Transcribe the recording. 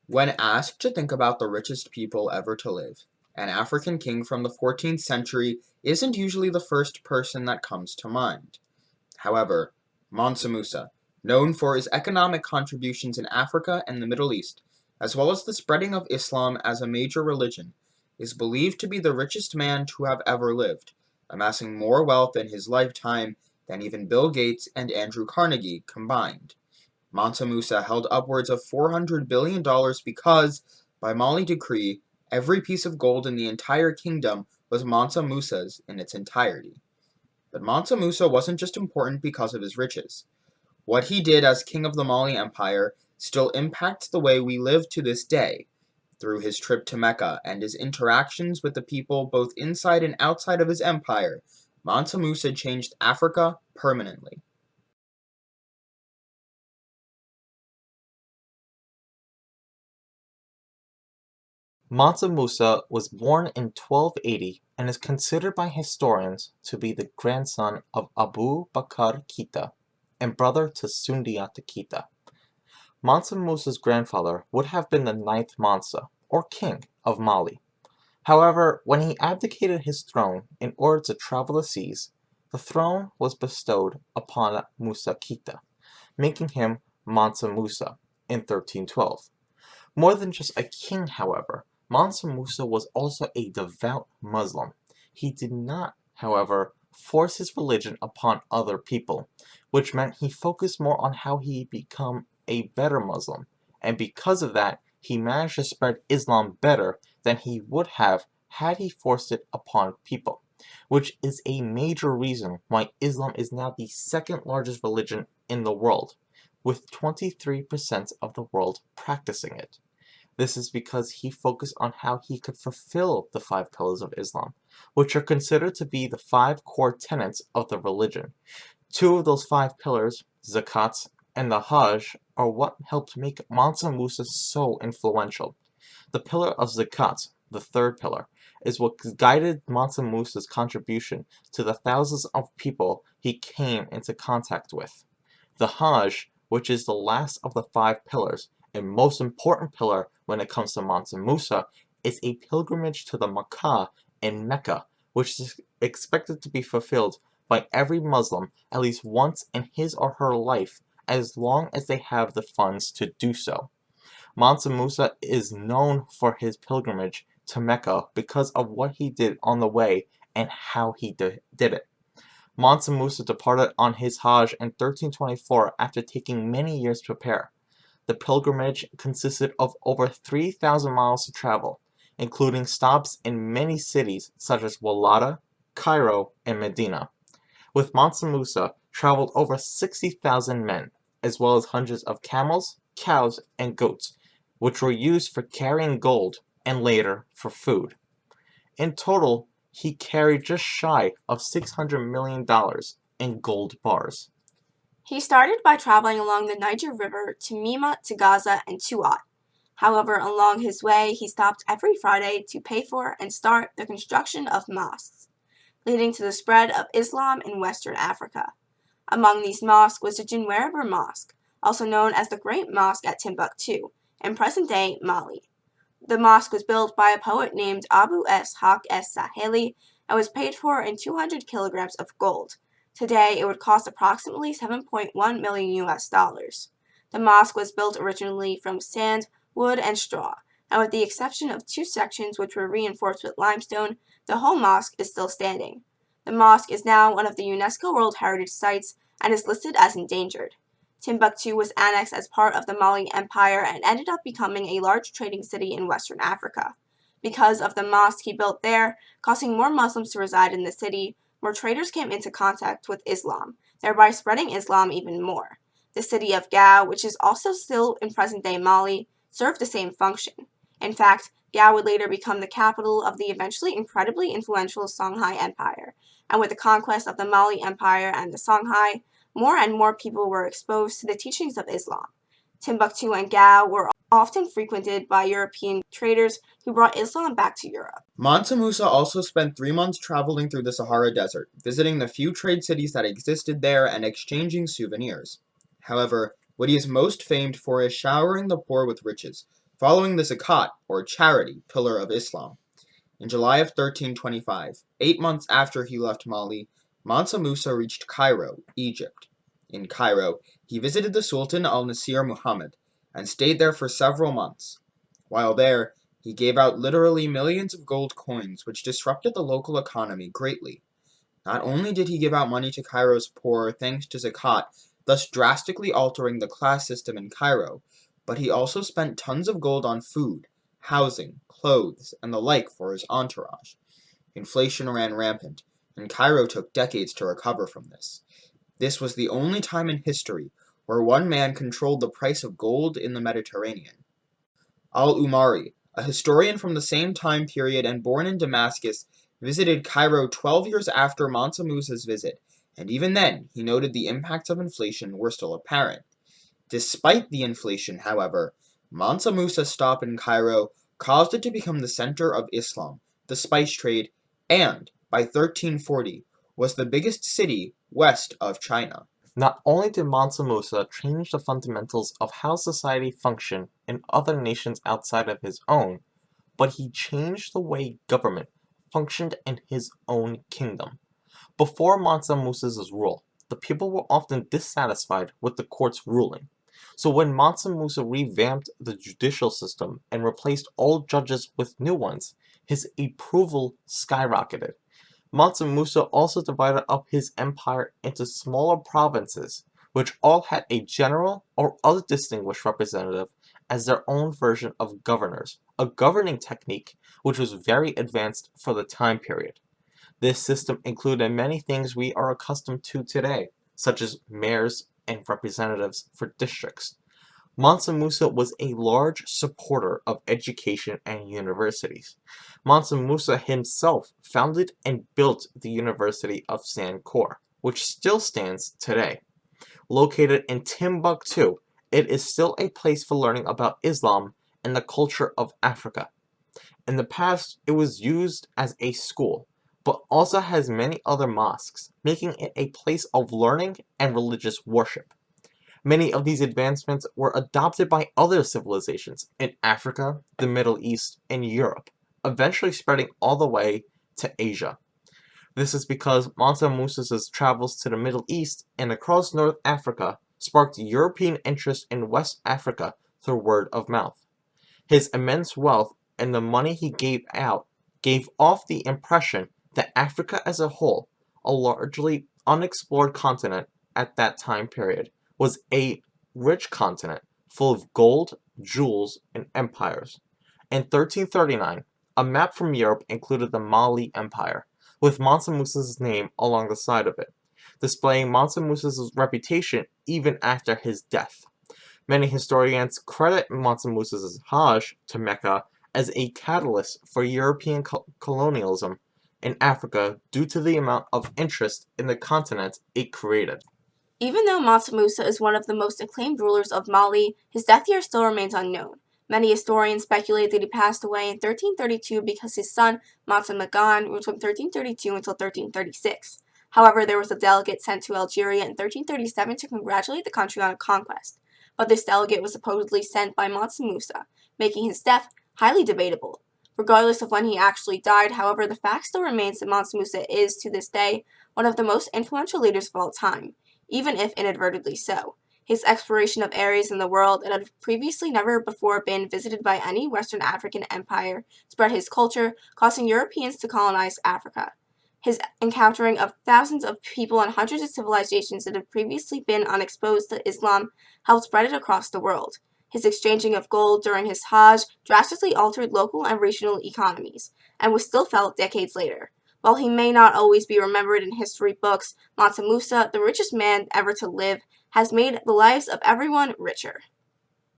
When asked to think about the richest people ever to live, an African king from the 14th century isn't usually the first person that comes to mind. However, Mansa Musa, known for his economic contributions in Africa and the Middle East, as well as the spreading of Islam as a major religion, is believed to be the richest man to have ever lived, amassing more wealth in his lifetime than even Bill Gates and Andrew Carnegie combined. Mansa Musa held upwards of $400 billion because, by Mali decree, every piece of gold in the entire kingdom was Mansa Musa's in its entirety. But Mansa Musa wasn't just important because of his riches. What he did as king of the Mali Empire still impacts the way we live to this day, through his trip to Mecca and his interactions with the people both inside and outside of his empire. Mansa Musa changed Africa permanently. Mansa Musa was born in 1280 and is considered by historians to be the grandson of Abu Bakr Keita and brother to Sundiata Keita. Mansa Musa's grandfather would have been the ninth Mansa, or king, of Mali. However, when he abdicated his throne in order to travel the seas, the throne was bestowed upon Musa Keita, making him Mansa Musa in 1312. More than just a king, however, Mansa Musa was also a devout Muslim. He did not, however, force his religion upon other people, which meant he focused more on how he become a better Muslim, and because of that, he managed to spread Islam better than he would have had he forced it upon people, which is a major reason why Islam is now the second largest religion in the world, with 23% of the world practicing it. This is because he focused on how he could fulfill the 5 pillars of Islam, which are considered to be the 5 core tenets of the religion. 2 of those 5 pillars, zakat and the Hajj, are what helped make Mansa Musa so influential. The pillar of zakat, the 3rd pillar, is what guided Mansa Musa's contribution to the thousands of people he came into contact with. The Hajj, which is the last of the 5 pillars, and most important pillar when it comes to Mansa Musa, is a pilgrimage to the Makkah in Mecca, which is expected to be fulfilled by every Muslim at least once in his or her life, as long as they have the funds to do so. Mansa Musa is known for his pilgrimage to Mecca because of what he did on the way and how he did it. Mansa Musa departed on his Hajj in 1324 after taking many years to prepare. The pilgrimage consisted of over 3,000 miles to travel, including stops in many cities such as Walata, Cairo, and Medina. With Mansa Musa traveled over 60,000 men, as well as hundreds of camels, cows, and goats, which were used for carrying gold and later for food. In total, he carried just shy of $600 million in gold bars. He started by traveling along the Niger River to Mima, to Gaza, and Tuat. However, along his way, he stopped every Friday to pay for and start the construction of mosques, leading to the spread of Islam in Western Africa. Among these mosques was the Jinweriber Mosque, also known as the Great Mosque at Timbuktu, in present-day Mali. The mosque was built by a poet named Abu S. Haq S. Saheli and was paid for in 200 kilograms of gold. Today, it would cost approximately $7.1 million. The mosque was built originally from sand, wood, and straw, and with the exception of 2 sections which were reinforced with limestone, the whole mosque is still standing. The mosque is now one of the UNESCO World Heritage Sites and is listed as endangered. Timbuktu was annexed as part of the Mali Empire and ended up becoming a large trading city in Western Africa. Because of the mosque he built there, causing more Muslims to reside in the city, more traders came into contact with Islam, thereby spreading Islam even more. The city of Gao, which is also still in present-day Mali, served the same function. In fact, Gao would later become the capital of the eventually incredibly influential Songhai Empire, and with the conquest of the Mali Empire and the Songhai, more and more people were exposed to the teachings of Islam. Timbuktu and Gao were often frequented by European traders who brought Islam back to Europe. Mansa Musa also spent 3 months traveling through the Sahara Desert, visiting the few trade cities that existed there and exchanging souvenirs. However, what he is most famed for is showering the poor with riches, following the zakat, or charity, pillar of Islam. In July of 1325, 8 months after he left Mali, Mansa Musa reached Cairo, Egypt. In Cairo, he visited the Sultan al-Nasir Muhammad and stayed there for several months. While there, he gave out literally millions of gold coins, which disrupted the local economy greatly. Not only did he give out money to Cairo's poor thanks to zakat, thus drastically altering the class system in Cairo, but he also spent tons of gold on food, housing, clothes, and the like for his entourage. Inflation ran rampant, and Cairo took decades to recover from this. This was the only time in history where one man controlled the price of gold in the Mediterranean. Al-Umari, a historian from the same time period and born in Damascus, visited Cairo 12 years after Mansa Musa's visit, and even then he noted the impacts of inflation were still apparent. Despite the inflation, however, Mansa Musa's stop in Cairo caused it to become the center of Islam, the spice trade, and, by 1340, was the biggest city west of China. Not only did Mansa Musa change the fundamentals of how society functioned in other nations outside of his own, but he changed the way government functioned in his own kingdom. Before Mansa Musa's rule, the people were often dissatisfied with the court's ruling. So when Mansa Musa revamped the judicial system and replaced old judges with new ones, his approval skyrocketed. Mansa Musa also divided up his empire into smaller provinces, which all had a general or other distinguished representative as their own version of governors, a governing technique which was very advanced for the time period. This system included many things we are accustomed to today, such as mayors and representatives for districts. Mansa Musa was a large supporter of education and universities. Mansa Musa himself founded and built the University of Sankore, which still stands today. Located in Timbuktu, it is still a place for learning about Islam and the culture of Africa. In the past, it was used as a school, but also has many other mosques, making it a place of learning and religious worship. Many of these advancements were adopted by other civilizations in Africa, the Middle East, and Europe, eventually spreading all the way to Asia. This is because Mansa Musa's travels to the Middle East and across North Africa sparked European interest in West Africa through word of mouth. His immense wealth and the money he gave out gave off the impression that Africa as a whole, a largely unexplored continent at that time period, was a rich continent full of gold, jewels, and empires. In 1339, a map from Europe included the Mali Empire, with Mansa Musa's name along the side of it, displaying Mansa Musa's reputation even after his death. Many historians credit Mansa Musa's Hajj to Mecca as a catalyst for European colonialism in Africa due to the amount of interest in the continent it created. Even though Mansa Musa is one of the most acclaimed rulers of Mali, his death year still remains unknown. Many historians speculate that he passed away in 1332 because his son, Mansa Magan, ruled from 1332 until 1336. However, there was a delegate sent to Algeria in 1337 to congratulate the country on a conquest, but this delegate was supposedly sent by Mansa Musa, making his death highly debatable. Regardless of when he actually died, however, the fact still remains that Mansa Musa is, to this day, one of the most influential leaders of all time, even if inadvertently so. His exploration of areas in the world that had previously never before been visited by any Western African empire spread his culture, causing Europeans to colonize Africa. His encountering of thousands of people and hundreds of civilizations that had previously been unexposed to Islam helped spread it across the world. His exchanging of gold during his Hajj drastically altered local and regional economies, and was still felt decades later. While he may not always be remembered in history books, Mansa Musa, the richest man ever to live, has made the lives of everyone richer.